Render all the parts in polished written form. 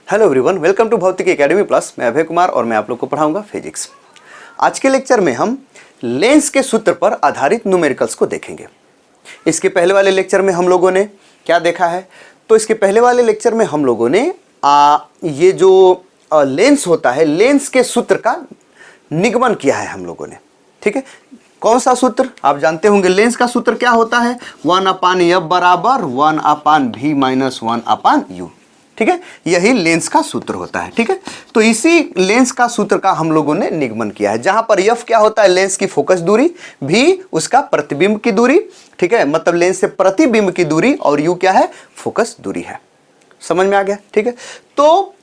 Hello everyone, welcome to भौतिकी academy plus. मैं अभय कुमार और मैं आप लोग को पढ़ाऊंगा फिजिक्स। आज के लेक्चर में हम लेंस के सूत्र पर आधारित न्यूमेरिकल्स को देखेंगे। इसके पहले वाले लेक्चर में हम लोगों ने क्या देखा है, तो इसके पहले वाले लेक्चर में हम लोगों ने ये जो लेंस होता है, लेंस के सूत्र का निगमन किया है हम लोगों ने। ठीक है, कौन सा सूत्र आप जानते होंगे? लेंस का सूत्र क्या होता है? 1/f बराबर 1/v माइनस 1/u। ठीक है, यही लेंस का सूत्र होता है। ठीक है, तो इसी लेंस का सूत्र का हम लोगों ने निगमन किया है, जहां पर f क्या होता है? लेंस की फोकस दूरी, v उसका प्रतिबिंब की दूरी। ठीक है, मतलब लेंस से प्रतिबिंब की दूरी, और u क्या है? फोकस दूरी है। समझ में आ गया? ठीक है, तो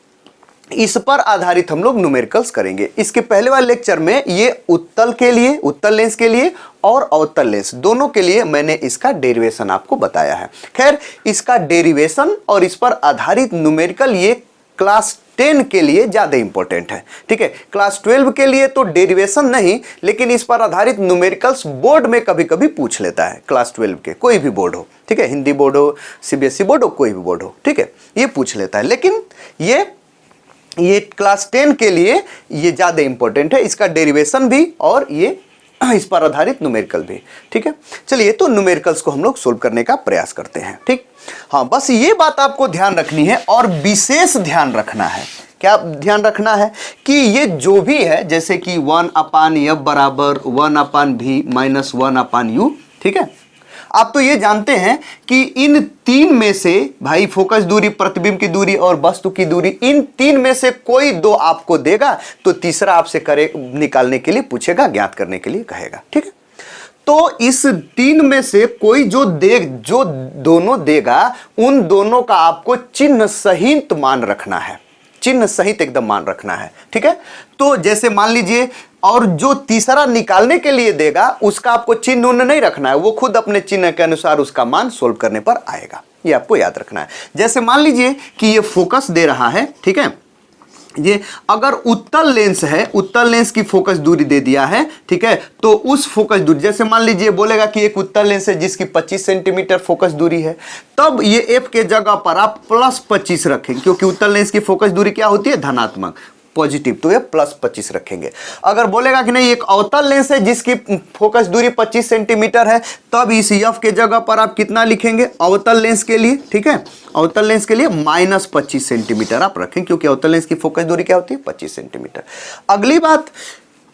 इस पर आधारित हम लोग न्यूमेरिकल्स करेंगे। इसके पहले वाले लेक्चर में ये उत्तल के लिए, उत्तल लेंस के लिए और अवतल लेंस दोनों के लिए मैंने इसका डेरिवेशन आपको बताया है। खैर, इसका डेरिवेशन और इस पर आधारित न्यूमेरिकल ये क्लास 10 के लिए ज्यादा इंपॉर्टेंट है। ठीक है, क्लास 12 के लिए तो डेरिवेशन नहीं, लेकिन इस पर आधारित न्यूमेरिकल्स बोर्ड में कभी कभी पूछ लेता है। क्लास 12 के कोई भी बोर्ड हो, ठीक है, हिंदी बोर्ड हो, सीबीएसई बोर्ड हो, कोई भी बोर्ड हो, ठीक है, ये पूछ लेता है। लेकिन ये क्लास 10 के लिए ये ज़्यादा इंपॉर्टेंट है, इसका डेरिवेशन भी और ये इस पर आधारित न्यूमेरिकल भी। ठीक है, चलिए तो न्यूमेरिकल्स को हम लोग सोल्व करने का प्रयास करते हैं। ठीक, हाँ, बस ये बात आपको ध्यान रखनी है और विशेष ध्यान रखना है। क्या ध्यान रखना है? कि ये जो भी है, जैसे कि 1/f बराबर 1/v माइनस 1/u। ठीक है, आप तो ये जानते हैं कि इन तीन में से भाई फोकस दूरी, प्रतिबिंब की दूरी और वस्तु की दूरी, इन तीन में से कोई दो आपको देगा तो तीसरा आपसे करे निकालने के लिए पूछेगा, ज्ञात करने के लिए कहेगा। ठीक है, तो इस तीन में से कोई जो दोनों देगा, उन दोनों का आपको चिन्ह सहित मान रखना है, चिन्ह सहित एकदम मान रखना है। ठीक है, तो जैसे मान लीजिए, और जो तीसरा निकालने के लिए देगा उसका आपको चिन्ह नहीं रखना है, वो खुद अपने चिन्ह के अनुसार उसका मान सोल्व करने पर आएगा। ये आपको याद रखना है। जैसे मान लीजिए कि ये फोकस दे रहा है, ठीक है, ये अगर उत्तल लेंस है, उत्तल लेंस की फोकस दूरी दे दिया है, ठीक है, तो उस फोकस दूरी, जैसे मान लीजिए बोलेगा कि एक उत्तल लेंस है जिसकी 25 सेंटीमीटर फोकस दूरी है, तब ये f के जगह पर आप +25 रखेंगे, क्योंकि उत्तल लेंस की फोकस दूरी क्या होती है? धनात्मक, पॉजिटिव, तो ये +25 रखेंगे। अगर बोलेगा कि नहीं एक अवतल लेंस है जिसकी फोकस दूरी 25 सेंटीमीटर है, तब इस f के जगह पर आप कितना लिखेंगे अवतल लेंस के लिए? ठीक है, अवतल लेंस के लिए -25 सेंटीमीटर आप रखें, क्योंकि अवतल लेंस की फोकस दूरी क्या होती है? 25 सेंटीमीटर। अगली बात,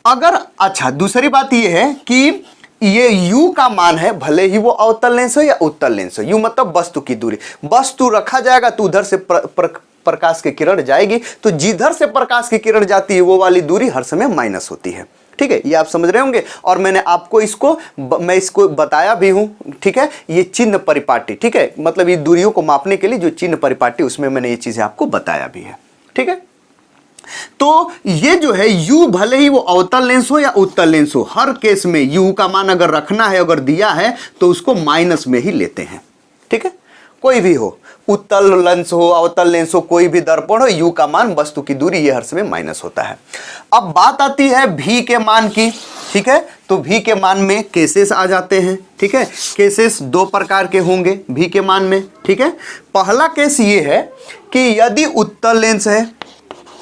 अगर अच्छा दूसरी बात ये है कि ये u का मान है, भले ही वो अवतल लेंस हो या उत्तल लेंस हो, u मतलब वस्तु की दूरी, वस्तु रखा जाएगा तो उधर से प्रकाश की किरण जाएगी, तो जिधर से प्रकाश की किरण जाती है वो वाली दूरी हर समय माइनस होती है। ठीक है, ये आप समझ रहे होंगे, और मैंने आपको मैं इसको बताया भी हूं। ठीक है, ये चिन्ह परिपाटी, ठीक है, मतलब ये दूरियों को मापने के लिए जो चिन्ह परिपाटी, उसमें मैंने ये चीजें आपको बताया भी है। ठीक है, तो ये जो है u, भले ही वो अवतल लेंस हो या उत्तल लेंस हो, हर केस में u का मान अगर रखना है, अगर दिया है तो उसको माइनस में ही लेते हैं। ठीक है, कोई भी हो, उत्तल लेंस हो, अवतल लेंस हो, कोई भी दर्पण हो, u का मान, वस्तु की दूरी, ये हर समय माइनस होता है। अब बात आती है v के मान की। ठीक है, तो v के मान में केसेस आ जाते हैं। ठीक है, केसेस दो प्रकार के होंगे v के मान में। ठीक है, पहला केस ये है कि यदि उत्तल लेंस है,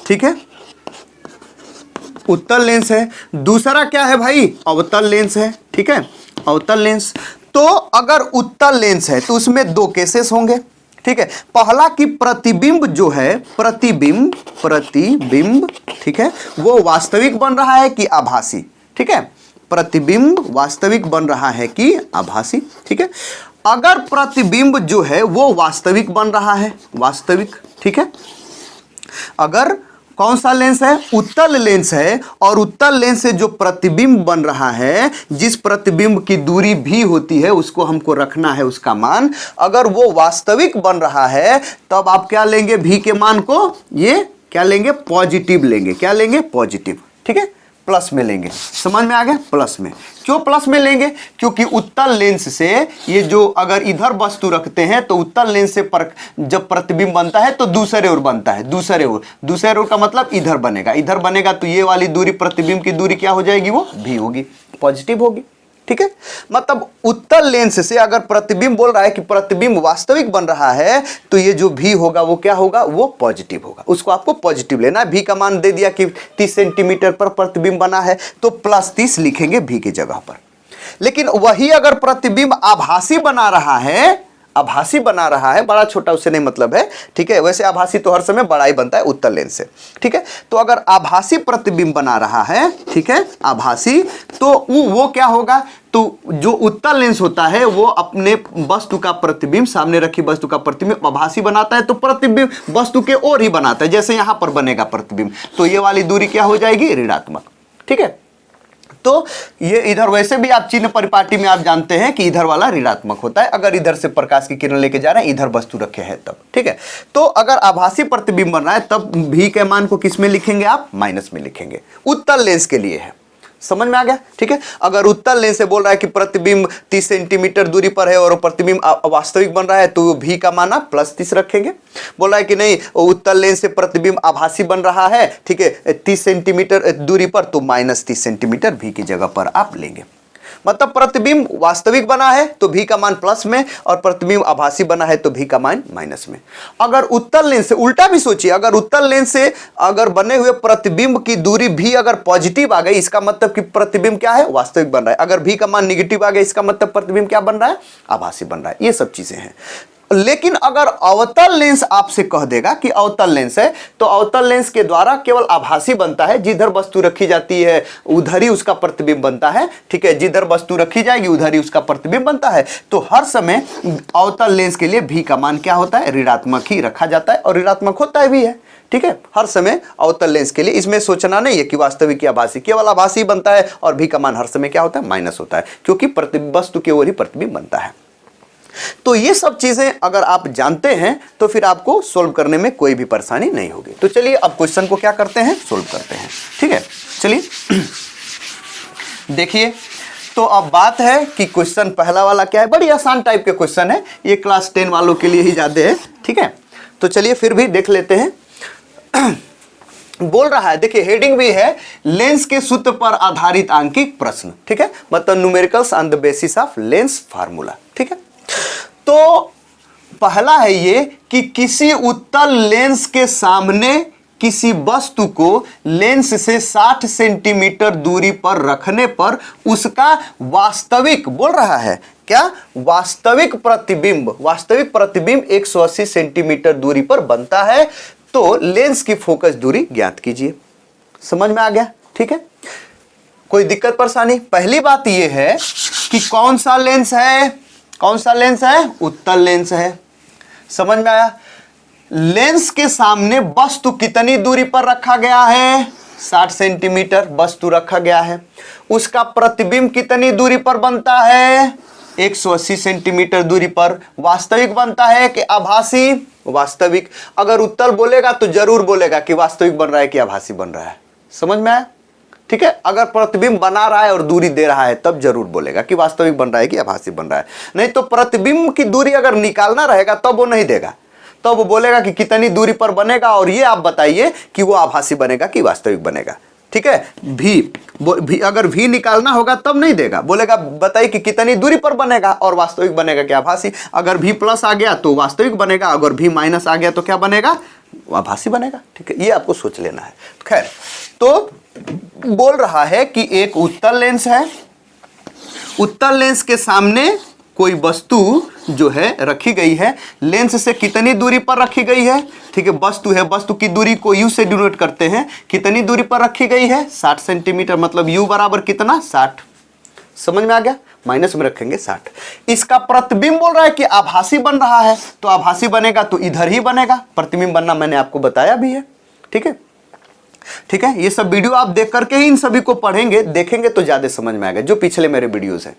ठीक है, उत्तल लेंस है, दूसरा क्या है भाई? अवतल लेंस है। ठीक है, अवतल लेंस, तो अगर उत्तल लेंस है तो उसमें दो केसेस होंगे। ठीक है, पहला कि प्रतिबिंब जो है, प्रतिबिंब, ठीक है, वो वास्तविक बन रहा है कि आभासी? ठीक है, प्रतिबिंब वास्तविक बन रहा है कि आभासी? ठीक है, अगर प्रतिबिंब जो है वो वास्तविक बन रहा है, वास्तविक, ठीक है, अगर कौन सा लेंस है? उत्तल लेंस है, और उत्तल लेंस से जो प्रतिबिंब बन रहा है, जिस प्रतिबिंब की दूरी भी होती है उसको हमको रखना है उसका मान, अगर वो वास्तविक बन रहा है, तब आप क्या लेंगे? v के मान को ये क्या लेंगे? पॉजिटिव लेंगे। क्या लेंगे? पॉजिटिव। ठीक है, प्लस में लेंगे। समझ में आ गया? प्लस में। क्यों प्लस में लेंगे? क्योंकि उत्तल लेंस से ये जो अगर इधर वस्तु रखते हैं तो उत्तल लेंस से जब प्रतिबिंब बनता है तो दूसरे ओर बनता है, दूसरे ओर का मतलब इधर बनेगा, इधर बनेगा, तो ये वाली दूरी, प्रतिबिंब की दूरी क्या हो जाएगी? वो भी होगी, पॉजिटिव होगी। ठीक है, मतलब उत्तल लेंस से अगर प्रतिबिंब बोल रहा है कि प्रतिबिंब वास्तविक बन रहा है तो ये जो भी होगा वो क्या होगा, वो पॉजिटिव होगा। उसको आपको पॉजिटिव लेना है। भी का मान दे दिया कि 30 सेंटीमीटर पर प्रतिबिंब बना है तो +30 लिखेंगे भी की जगह पर। लेकिन वही अगर प्रतिबिंब आभासी बना रहा है, आभासी बना रहा है, बड़ा छोटा उससे नहीं मतलब है, ठीक है। वैसे आभासी तो हर समय बड़ा ही बनता है उत्तल लेंस से, ठीक है। तो अगर आभासी प्रतिबिंब बना रहा है, ठीक है, आभासी, तो वो क्या होगा, तो जो उत्तल लेंस होता है वो अपने वस्तु का प्रतिबिंब, सामने रखी वस्तु का प्रतिबिंब आभासी बनाता है, तो प्रतिबिंब वस्तु के ओर ही बनाता है। जैसे यहां पर बनेगा प्रतिबिंब तो ये वाली दूरी क्या हो जाएगी, ऋणात्मक, ठीक है। तो ये इधर वैसे भी आप चिन्ह परिपाटी में आप जानते हैं कि इधर वाला ऋणात्मक होता है अगर इधर से प्रकाश की किरण लेके जा रहे हैं, इधर वस्तु रखे हैं तब, ठीक है। तो अगर आभासी प्रतिबिंब बन रहा है तब भी के मान को किस में लिखेंगे आप, माइनस में लिखेंगे। उत्तल लेंस के लिए है, समझ में आ गया, ठीक है। अगर उत्तल लेंस से बोल रहा है कि प्रतिबिंब 30 सेंटीमीटर दूरी पर है और प्रतिबिंब वास्तविक बन रहा है तो भी का मान आप +30 रखेंगे। बोल रहा है कि नहीं उत्तल लेंस से प्रतिबिंब आभासी बन रहा है, ठीक है, 30 सेंटीमीटर दूरी पर, तो -30 सेंटीमीटर भी की जगह पर आप लेंगे। मतलब प्रतिबिंब वास्तविक बना है तो भी का मान प्लस में और प्रतिबिंब आभासी बना है तो भी का मान माइनस में। अगर उत्तल लेंस से उल्टा भी सोचिए, अगर उत्तल लेंस से अगर बने हुए प्रतिबिंब की दूरी भी अगर पॉजिटिव आ गई, इसका मतलब कि प्रतिबिंब क्या है, वास्तविक बन रहा है। अगर भी का मान निगेटिव आ गया, इसका मतलब प्रतिबिंब क्या बन रहा है, आभासी बन रहा है। ये सब चीजें हैं। लेकिन अगर अवतल लेंस आपसे कह देगा कि अवतल लेंस है, तो अवतल लेंस के द्वारा केवल आभासी बनता है, जिधर वस्तु रखी जाती है उधर ही उसका प्रतिबिंब बनता है, ठीक है। जिधर वस्तु रखी जाएगी उधर ही उसका प्रतिबिंब बनता है। तो हर समय अवतल लेंस के लिए भी का मान क्या होता है, ऋणात्मक ही रखा जाता है और ऋणात्मक होता है भी है, ठीक है। हर समय अवतल लेंस के लिए इसमें सोचना नहीं है कि वास्तविक या आभासी, केवल आभासी बनता है और भी का मान हर समय क्या होता है, माइनस होता है, क्योंकि वस्तु की ओर ही प्रतिबिंब बनता है। तो ये सब चीजें अगर आप जानते हैं तो फिर आपको सोल्व करने में कोई भी परेशानी नहीं होगी। तो चलिए अब क्वेश्चन को क्या करते हैं, सोल्व करते हैं, ठीक है। चलिए देखिए, तो अब बात है कि क्वेश्चन पहला वाला क्या है, बड़ी आसान टाइप के क्वेश्चन है, ये क्लास 10 वालों के लिए ही ज्यादा है, ठीक है। तो चलिए फिर भी देख लेते हैं। बोल रहा है, देखिए हेडिंग भी है, लेंस के सूत्र पर आधारित आंकिक प्रश्न, ठीक है, मतलब numericals on the basis of lens formula, ठीक है। तो पहला है ये कि किसी उत्तल लेंस के सामने किसी वस्तु को लेंस से 60 सेंटीमीटर दूरी पर रखने पर उसका वास्तविक, बोल रहा है क्या, वास्तविक प्रतिबिंब 180 सेंटीमीटर दूरी पर बनता है। तो लेंस की फोकस दूरी ज्ञात कीजिए। समझ में आ गया, ठीक है। कोई दिक्कत परेशानी? पहली बात यह है कि कौन सा लेंस है, कौन सा लेंस है, उत्तल लेंस है। समझ में आया। लेंस के सामने वस्तु कितनी दूरी पर रखा गया है, 60 सेंटीमीटर वस्तु रखा गया है। उसका प्रतिबिंब कितनी दूरी पर बनता है, 180 सेंटीमीटर दूरी पर। वास्तविक बनता है कि आभासी, वास्तविक। अगर उत्तल बोलेगा तो जरूर बोलेगा कि वास्तविक बन रहा है कि आभासी बन रहा है। समझ में आया, ठीक है। अगर प्रतिबिंब बना रहा है और दूरी दे रहा है तब जरूर बोलेगा कि वास्तविक बन रहा है कि आभासी बन रहा है। नहीं तो प्रतिबिंब की दूरी अगर निकालना रहेगा तब वो नहीं देगा, तब वो बोलेगा कि कितनी दूरी पर बनेगा और ये आप बताइए कि वो आभासी बनेगा कि वास्तविक बनेगा, ठीक है। भी अगर भी निकालना होगा तब नहीं देगा, बोलेगा बताइए कि कितनी दूरी पर बनेगा और वास्तविक बनेगा कि आभासी। अगर भी प्लस आ गया तो वास्तविक बनेगा, अगर भी माइनस आ गया तो क्या बनेगा, आभासी बनेगा, ठीक है। ये आपको सोच लेना है। खैर, तो बोल रहा है कि एक उत्तल लेंस है, उत्तल लेंस के सामने कोई वस्तु जो है रखी गई है, लेंस से कितनी दूरी पर रखी गई है, ठीक है। वस्तु है, वस्तु की दूरी को u से डिनोट करते हैं, कितनी दूरी पर रखी गई है, 60 सेंटीमीटर, मतलब u बराबर कितना, 60। समझ में आ गया, माइनस में रखेंगे 60। इसका प्रतिबिंब बोल रहा है कि आभासी बन रहा है, तो आभासी बनेगा तो इधर ही बनेगा, प्रतिबिंब बनना मैंने आपको बताया भी है, ठीक है, ठीक है। ये सब वीडियो आप देख करके ही इन सभी को पढ़ेंगे, देखेंगे तो ज्यादा समझ में आएगा, जो पिछले मेरे वीडियोस हैं,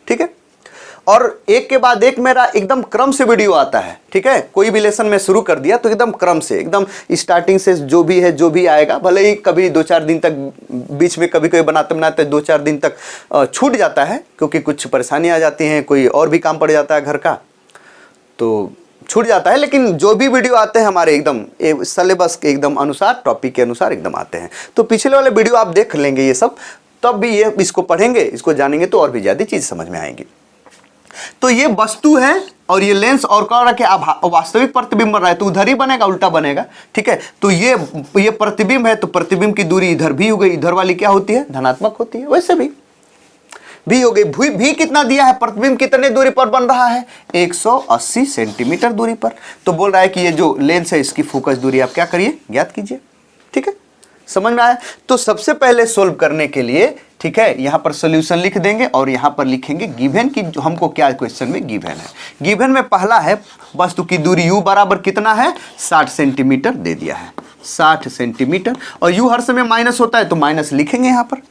ठीक है। और एक के बाद एक मेरा एकदम क्रम से वीडियो आता है, ठीक है। कोई भी लेसन में शुरू कर दिया तो एकदम क्रम से, एकदम स्टार्टिंग से जो भी है, जो भी आएगा, भले ही कभी 2-4 दिन तक बीच में कभी कोई बनाते बनाते 2-4 दिन तक छूट जाता है, क्योंकि कुछ परेशानी आ जाती हैं, कोई और भी काम पड़ जाता है घर का, तो छूट जाता है। लेकिन जो भी वीडियो आते हैं हमारे एकदम सिलेबस के एकदम अनुसार, टॉपिक के अनुसार एकदम आते हैं। तो पिछले वाले वीडियो आप देख लेंगे ये सब, तब भी ये इसको पढ़ेंगे, इसको जानेंगे तो और भी ज्यादा चीज समझ में आएंगी। तो ये वस्तु है और ये लेंस, और कह रहा कि अब वास्तविक प्रतिबिंब बन रहा है तो उधर ही बनेगा, उल्टा बनेगा, ठीक है। तो ये प्रतिबिंब है तो प्रतिबिंब की दूरी इधर भी हो गई, इधर वाली क्या होती है, धनात्मक होती है। वैसे भी हो गई। भी कितना दिया है, प्रतिबिंब कितने दूरी पर बन रहा है, 180 सेंटीमीटर दूरी पर। तो बोल रहा है कि ये जो लेंस है इसकी फोकस दूरी आप क्या करिए, ज्ञात कीजिए, ठीक है। समझ में आया। तो सबसे पहले सोल्व करने के लिए, ठीक है, यहां पर सॉल्यूशन लिख देंगे और यहां पर लिखेंगे गिवन की, जो हमको क्या क्वेश्चन में गिवन है। गिवन में पहला है वस्तु की दूरी u बराबर कितना है, 60 सेंटीमीटर दे दिया है, 60 सेंटीमीटर, और u हर समय माइनस होता है तो माइनस लिखेंगे यहां पर।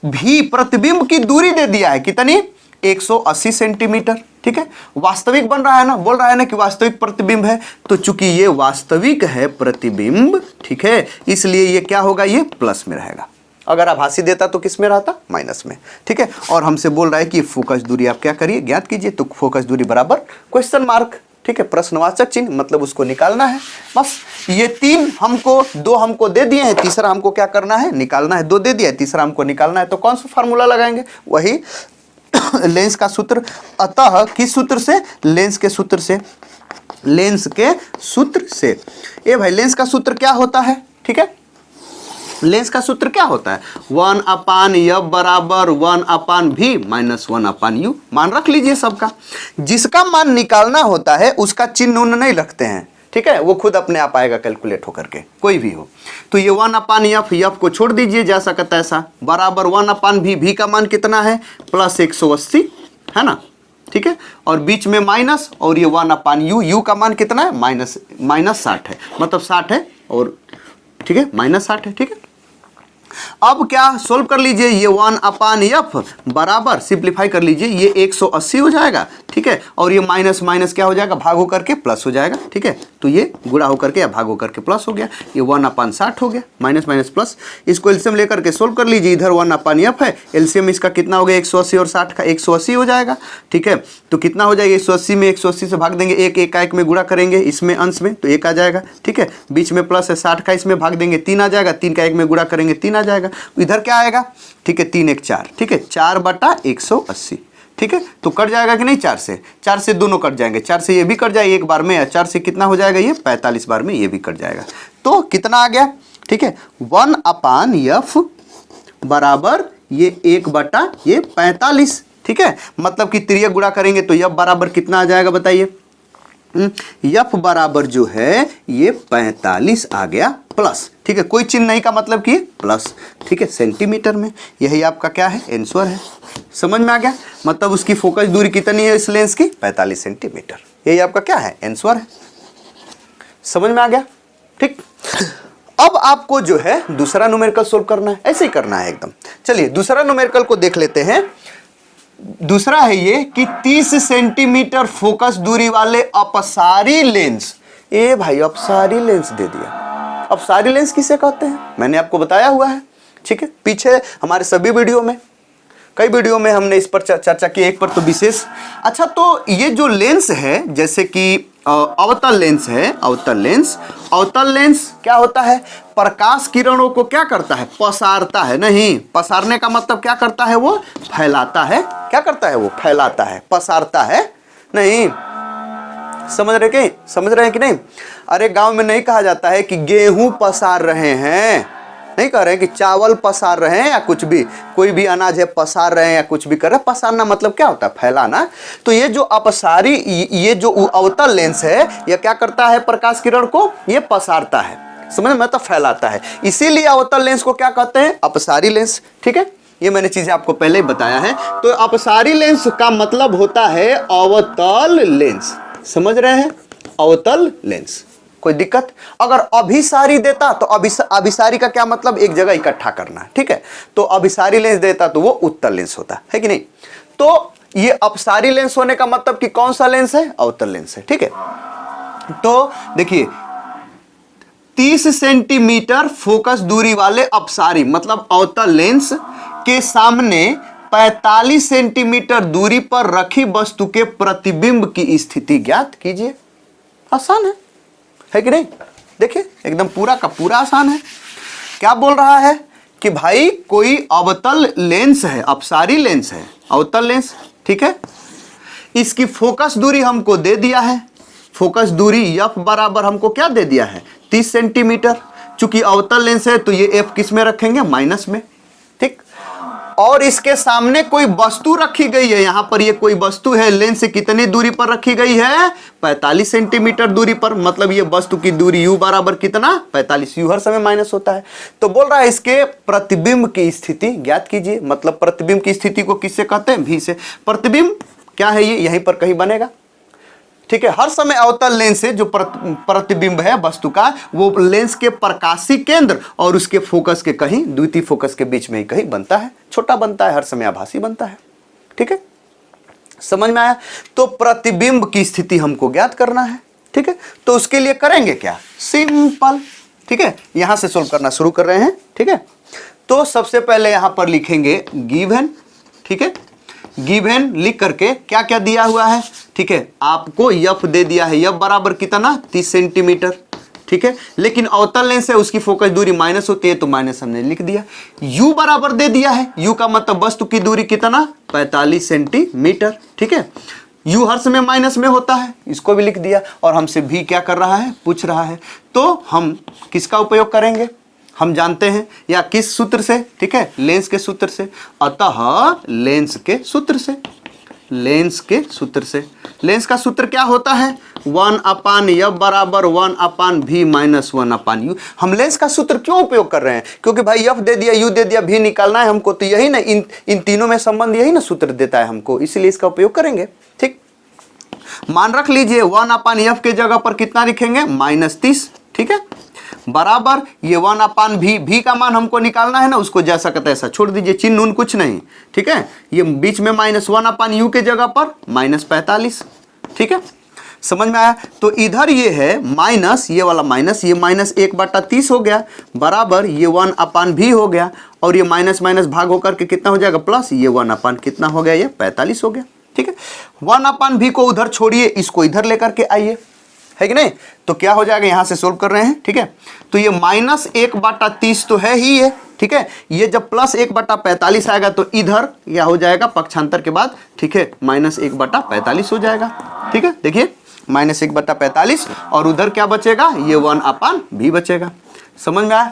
भी प्रतिबिंब की दूरी दे दिया है कितनी, 180 सेंटीमीटर, ठीक है। वास्तविक बन रहा है ना, बोल रहा है ना कि वास्तविक प्रतिबिंब है, तो चूंकि ये वास्तविक है प्रतिबिंब, ठीक है, इसलिए ये क्या होगा, ये प्लस में रहेगा। अगर आभासी देता तो किस में रहता, माइनस में, ठीक है। और हमसे बोल रहा है कि फोकस दूरी आप क्या करिए, ज्ञात कीजिए। तो फोकस दूरी बराबर क्वेश्चन मार्क, ठीक है, प्रश्नवाचक चिन्ह, मतलब उसको निकालना है। बस ये दो हमको दे दिए हैं, तीसरा हमको क्या करना है, निकालना है। 2 दे दिया, तीसरा हमको निकालना है। तो कौन सा फार्मूला लगाएंगे, वही लेंस का सूत्र। अतः किस सूत्र से, लेंस के सूत्र से, लेंस के सूत्र से। ए भाई लेंस का सूत्र क्या होता है, ठीक है, लेंस का सूत्र क्या होता है, 1/f बराबर 1/v माइनस 1/u। मान रख लीजिए सबका, जिसका मान निकालना होता है उसका चिन्ह उन्हें नहीं रखते हैं, ठीक है, वो खुद अपने आप आएगा कैलकुलेट होकर के, कोई भी हो। तो ये 1/f, f को छोड़ दीजिए जैसा का तैसा, बराबर 1/v, v का मान कितना है, प्लस 180 है ना, ठीक है, और बीच में माइनस, और ये 1/u, u का मान कितना है, माइनस 60 है, मतलब 60 है, और ठीक है, माइनस 60 है, ठीक है। अब क्या सोल्व कर लीजिए, ये 1/f बराबर, सिंप्लीफाई कर लीजिए, ये 180 हो जाएगा, ठीक है, और ये माइनस माइनस क्या हो जाएगा, भाग होकर के प्लस हो जाएगा, ठीक है। तो ये गुणा होकर के या भाग होकर के प्लस हो गया, ये 1/60 हो गया, माइनस माइनस प्लस। इसको एलसीएम लेकर के सोल्व कर लीजिए, इधर 1/f है, एलसीएम इसका कितना हो गया, 180 और 60 का 180 हो जाएगा, ठीक है। तो कितना हो जाएगा, 180 में 180 से भाग देंगे, एक का एक में गुणा करेंगे, इसमें अंश में तो 1 आ जाएगा, ठीक है, बीच में प्लस है, 60 का इसमें भाग देंगे, 3 आ जाएगा, 3 का 1 में गुणा करेंगे, 3 आ जाएगा, इधर क्या आएगा, ठीक है, 3 1 4, ठीक है, 4/180, ठीक है। तो कट जाएगा कि नहीं, 4 से दोनों कट जाएंगे, 4 से ये भी कट जाए एक बार में, या 4 से कितना हो जाएगा, ये 45 बार में ये भी कट जाएगा। तो कितना आ गया, ठीक है, 1/f बराबर ये 1/45, ठीक है, मतलब कि त्रियक गुणा करेंगे तो f बराबर कितना आ जाएगा बताइए, f बराबर जो है ये 45 आ गया प्लस, ठीक है, कोई चिन्ह नहीं का मतलब कि प्लस, ठीक है, सेंटीमीटर में। यही आपका क्या है, आंसर है। समझ में आ गया, मतलब उसकी फोकस दूरी कितनी है इस लेंस की, 45 सेंटीमीटर। यही आपका क्या है, आंसर है। समझ में आ गया, ठीक। अब आपको जो है दूसरा न्यूमेरिकल सोल्व करना है, ऐसे ही करना है एकदम। चलिए दूसरा न्यूमेरिकल को देख लेते हैं। दूसरा है ये कि 30 सेंटीमीटर फोकस दूरी वाले अपसारी लेंस, ए भाई अपसारी लेंस दे दिया। अपसारी लेंस किसे कहते हैं, मैंने आपको बताया हुआ है, ठीक है, पीछे हमारे सभी वीडियो में, कई वीडियो में हमने इस पर चर्चा की, एक पर तो विशेष। अच्छा, तो ये जो लेंस है, जैसे कि अवतल लेंस है, अवतल लेंस क्या होता है, प्रकाश किरणों को क्या करता है, पसारता है, नहीं, पसारने का मतलब क्या करता है, वो फैलाता है, क्या करता है, वो फैलाता है, पसारता है नहीं। समझ रहे हैं कि नहीं। अरे गांव में नहीं कहा जाता है कि गेहूं पसार रहे हैं, नहीं कह रहे हैं कि चावल पसार रहे हैं, या कुछ भी, कोई भी अनाज है पसार रहे हैं, या कुछ भी कर रहे हैं। पसारना मतलब क्या होता है, फैलाना। तो ये जो अपसारी, ये जो अवतल लेंस है, यह क्या करता है, प्रकाश किरण को ये पसारता है, समझ में, मतलब फैलाता है। इसीलिए अवतल लेंस को क्या कहते हैं, अपसारी लेंस, ठीक है। ये मैंने चीजें आपको पहले ही बताया है। तो अपसारी लेंस का मतलब होता है अवतल लेंस, समझ रहे हैं, अवतल लेंस। कोई दिक्कत, अगर अभिसारी देता तो अभिसारी का क्या मतलब, एक जगह इकट्ठा करना, ठीक है। तो अभिसारी लेंस देता तो वो उत्तल लेंस होता है कि नहीं। तो ये अपसारी लेंस होने का मतलब कि कौन सा लेंस है, अवतल लेंस है, ठीक है। तो देखिए 30 सेंटीमीटर फोकस दूरी वाले अपसारी मतलब अवतल लेंस के सामने 45 सेंटीमीटर दूरी पर रखी वस्तु के प्रतिबिंब की स्थिति ज्ञात कीजिए। आसान है कि नहीं, देखिए एकदम पूरा का पूरा आसान है। क्या बोल रहा है कि भाई कोई अवतल लेंस है, अपसारी लेंस है, अवतल लेंस, ठीक है, इसकी फोकस दूरी हमको दे दिया है, फोकस दूरी एफ बराबर हमको क्या दे दिया है 30 सेंटीमीटर। चूंकि अवतल लेंस है तो ये एफ किस में रखेंगे, माइनस में, ठीक। और इसके सामने कोई वस्तु रखी गई है, यहां पर ये कोई वस्तु है, लेंस से कितनी दूरी पर रखी गई है 45 सेंटीमीटर दूरी पर, मतलब ये वस्तु की दूरी u बराबर कितना 45, u हर समय माइनस होता है। तो बोल रहा है इसके प्रतिबिंब की स्थिति ज्ञात कीजिए, मतलब प्रतिबिंब की स्थिति को किससे कहते हैं, v से। प्रतिबिंब क्या है, ये यहीं पर कहीं बनेगा, ठीक है। हर समय अवतल लेंस से जो प्रतिबिंब है वस्तु का, वो लेंस के प्रकाशी केंद्र और उसके फोकस के कहीं द्वितीय फोकस के बीच में ही कहीं बनता है, छोटा बनता है, हर समय आभासी बनता है, ठीक है, समझ में आया। तो प्रतिबिंब की स्थिति हमको ज्ञात करना है, ठीक है। तो उसके लिए करेंगे क्या, सिंपल, ठीक है, यहां से सोल्व करना शुरू कर रहे हैं, ठीक है। तो सबसे पहले यहां पर लिखेंगे गिवन, ठीक है, गिवन लिख करके क्या क्या दिया हुआ है, ठीक है, आपको यफ दे दिया है, यफ बराबर कितना 30 सेंटीमीटर, ठीक है, लेकिन अवतल लेंस है उसकी फोकस दूरी माइनस होती है तो माइनस हमने लिख दिया। u बराबर दे दिया है, u का मतलब वस्तु की दूरी कितना 45 सेंटीमीटर, ठीक है, u हर समय माइनस में होता है, इसको भी लिख दिया। और हमसे v क्या कर रहा है, पूछ रहा है, तो हम किसका उपयोग करेंगे, हम जानते हैं, या किस सूत्र से, ठीक है, लेंस के सूत्र से, अतः लेंस के सूत्र से, लेंस के सूत्र से। लेंस का सूत्र क्या होता है 1/f बराबर 1/v माइनस 1/u। हम लेंस का सूत्र क्यों उपयोग कर रहे हैं, क्योंकि भाई f दे दिया, u दे दिया, v निकालना है हमको, तो यही ना इन तीनों में संबंध यही ना सूत्र देता है हमको, इसलिए इसका उपयोग करेंगे, ठीक। मान रख लीजिए 1/f के जगह पर कितना लिखेंगे -30, ठीक है, बराबर ये 1/v, v का मान हमको निकालना है ना, उसको जैसा कहता है ऐसा छोड़ दीजिए, चिन्ह उन कुछ नहीं, ठीक है, ये बीच में -1/u के जगह पर -45, ठीक है, समझ में आया। तो इधर ये है माइनस, ये वाला माइनस, ये -1/30 हो गया, बराबर ये 1/v हो गया, और ये माइनस माइनस भाग होकर के कितना हो जाएगा प्लस, ये 1/ कितना हो गया, ये 45 हो गया, ठीक है। 1/v को उधर छोड़िए, इसको इधर लेकर के आइए, है कि नहीं, तो क्या हो जाएगा, यहां से सोल्व कर रहे हैं, ठीक है। तो ये -1/30 तो है ही है, ठीक है, ये जब +1/45 आएगा तो इधर क्या हो जाएगा पक्षांतर के बाद, ठीक है, -1/45 हो जाएगा, ठीक है। देखिए -1/45 और उधर क्या बचेगा, ये 1/v बचेगा, समझ में आया,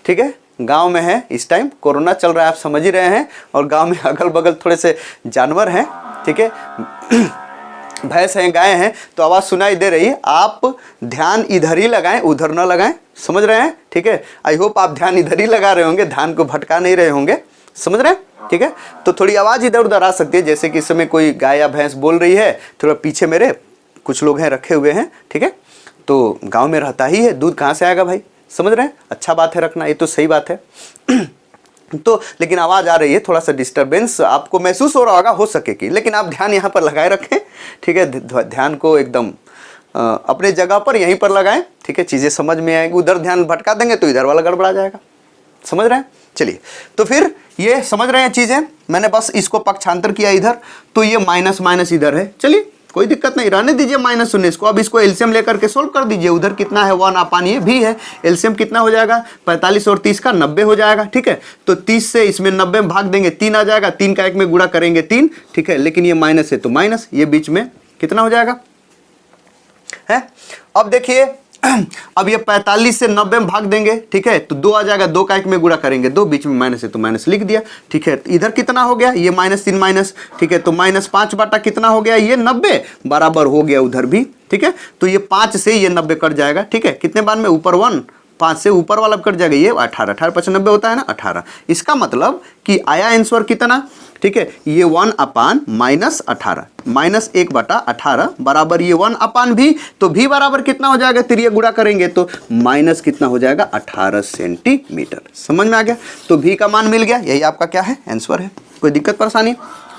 ठीक है। गांव में है इस टाइम, कोरोना चल रहा है, आप समझ ही रहे हैं, और गांव में अगल बगल थोड़े से जानवर हैं, ठीक है, भैंस हैं, गाय हैं, तो आवाज़ सुनाई दे रही है, आप ध्यान इधर ही लगाएं, उधर ना लगाएं, समझ रहे हैं, ठीक है। आई होप आप ध्यान इधर ही लगा रहे होंगे, ध्यान को भटका नहीं रहे होंगे, समझ रहे हैं, ठीक है। तो थोड़ी आवाज़ इधर उधर आ सकती है, जैसे कि इस समय कोई गाय या भैंस बोल रही है, थोड़ा पीछे मेरे कुछ लोग हैं रखे हुए हैं, ठीक है, तो गाँव में रहता ही है, दूध कहाँ से आएगा भाई, समझ रहे हैं, अच्छा बात है रखना, ये तो सही बात है। तो लेकिन आवाज़ आ रही है, थोड़ा सा डिस्टरबेंस आपको महसूस हो रहा होगा, हो सके कि, लेकिन आप ध्यान यहाँ पर लगाए रखें, ठीक है, ध्यान को एकदम अपने जगह पर यहीं पर लगाएं, ठीक है, चीज़ें समझ में आएंगी। उधर ध्यान भटका देंगे तो इधर वाला गड़बड़ा जाएगा, समझ रहे हैं। चलिए, तो फिर ये समझ रहे हैं चीज़ें, मैंने बस इसको पक्षांतर किया इधर, तो ये माइनस माइनस इधर है, चलिए कोई दिक्कत नहीं, रहने दीजिए -19 को। अब इसको एलसीएम लेकर के सोल्व कर दीजिए, उधर कितना है 1/, ये भी है, एलसीएम कितना हो जाएगा 45 और 30 का 90 हो जाएगा, ठीक है। तो 30 से इसमें 90 में भाग देंगे, 3 आ जाएगा, 3 का 1 में गुणा करेंगे 3, ठीक है, लेकिन ये माइनस है तो माइनस, ये बीच में कितना हो जाएगा है। अब देखिए अब ये 45 से 90 में भाग देंगे, ठीक है, तो 2 आ जाएगा, 2 का 1 में गुणा करेंगे 2, बीच में माइनस है तो माइनस लिख दिया, ठीक है। इधर कितना हो गया, ये -3 माइनस, ठीक है, तो -5 कितना हो गया, ये 90 बराबर हो गया उधर भी, ठीक है। तो ये 5 से ये 90 कट जाएगा, ठीक है, कितने बार में ऊपर 1, 5 से ऊपर वाला कट जाएगा, ये 18, 18 5 90 होता है ना 18। इसका मतलब कि आया आंसर कितना, ठीक है, ये 1/, -18, -1/18 बराबर ये 1/v, तो v बराबर कितना हो जाएगा, तिरिया गुणा करेंगे तो माइनस कितना हो जाएगा 18 सेंटीमीटर, समझ में आ गया। तो v का मान मिल गया, यही आपका क्या है आंसर है, कोई दिक्कत परेशानी,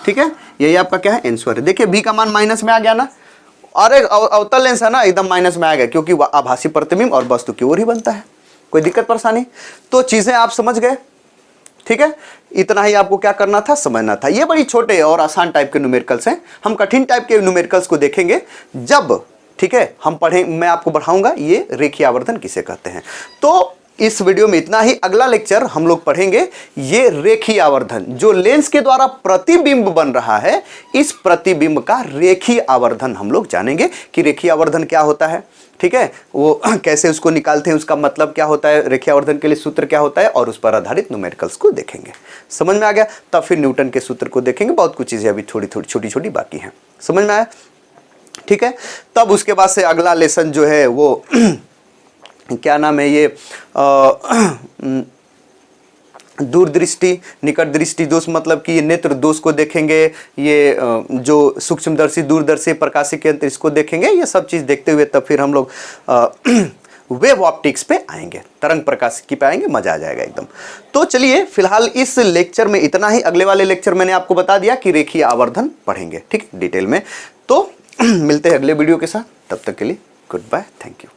ठीक है, यही आपका क्या है आंसर है। देखिए v का मान माइनस में आ गया ना, और एक अवतल लेंस है ना, एकदम माइनस में आ गया, क्योंकि आभासी प्रतिबिंब और वस्तु की ओर ही बनता है, कोई दिक्कत परेशानी। तो चीजें आप समझ गए, ठीक है, इतना ही आपको क्या करना था, समझना था। ये बड़ी छोटे और आसान टाइप के न्यूमेरिकल्स हैं, हम कठिन टाइप के न्यूमेरिकल्स को देखेंगे जब, ठीक है, हम पढ़ें, मैं आपको बढ़ाऊंगा ये रेखीय आवर्धन किसे कहते हैं। तो इस वीडियो में इतना ही। अगला लेक्चर हम लोग पढ़ेंगे ये रेखीय आवर्धन, जो लेंस के द्वारा प्रतिबिंब बन रहा है, इस प्रतिबिंब का रेखीय आवर्धन हम लोग जानेंगे कि रेखीय आवर्धन क्या होता है, ठीक है, वो कैसे उसको निकालते हैं, उसका मतलब क्या होता है, रेखीय आवर्धन के लिए सूत्र क्या होता है, और उस पर आधारित न्यूमेरिकल्स को देखेंगे। समझ में आ गया? तब फिर न्यूटन के सूत्र को देखेंगे। बहुत कुछ चीजें अभी थोड़ी थोड़ी छोटी छोटी बाकी हैं। समझ में आया? ठीक है। तब उसके बाद से अगला लेसन जो है वो क्या नाम है, ये दूरदृष्टि निकट दृष्टि दोष, मतलब कि ये नेत्र दोष को देखेंगे, ये जो सूक्ष्मदर्शी दूरदर्शी प्रकाशिक यंत्र इसको देखेंगे। ये सब चीज़ देखते हुए तब फिर हम लोग वेव ऑप्टिक्स पे आएंगे, तरंग प्रकाशिकी पे आएंगे, मजा आ जाएगा एकदम। तो चलिए फिलहाल इस लेक्चर में इतना ही। अगले वाले लेक्चर मैंने आपको बता दिया कि रेखीय आवर्धन पढ़ेंगे, ठीक है, डिटेल में। तो मिलते हैं अगले वीडियो के साथ, तब तक के लिए गुड बाय, थैंक यू।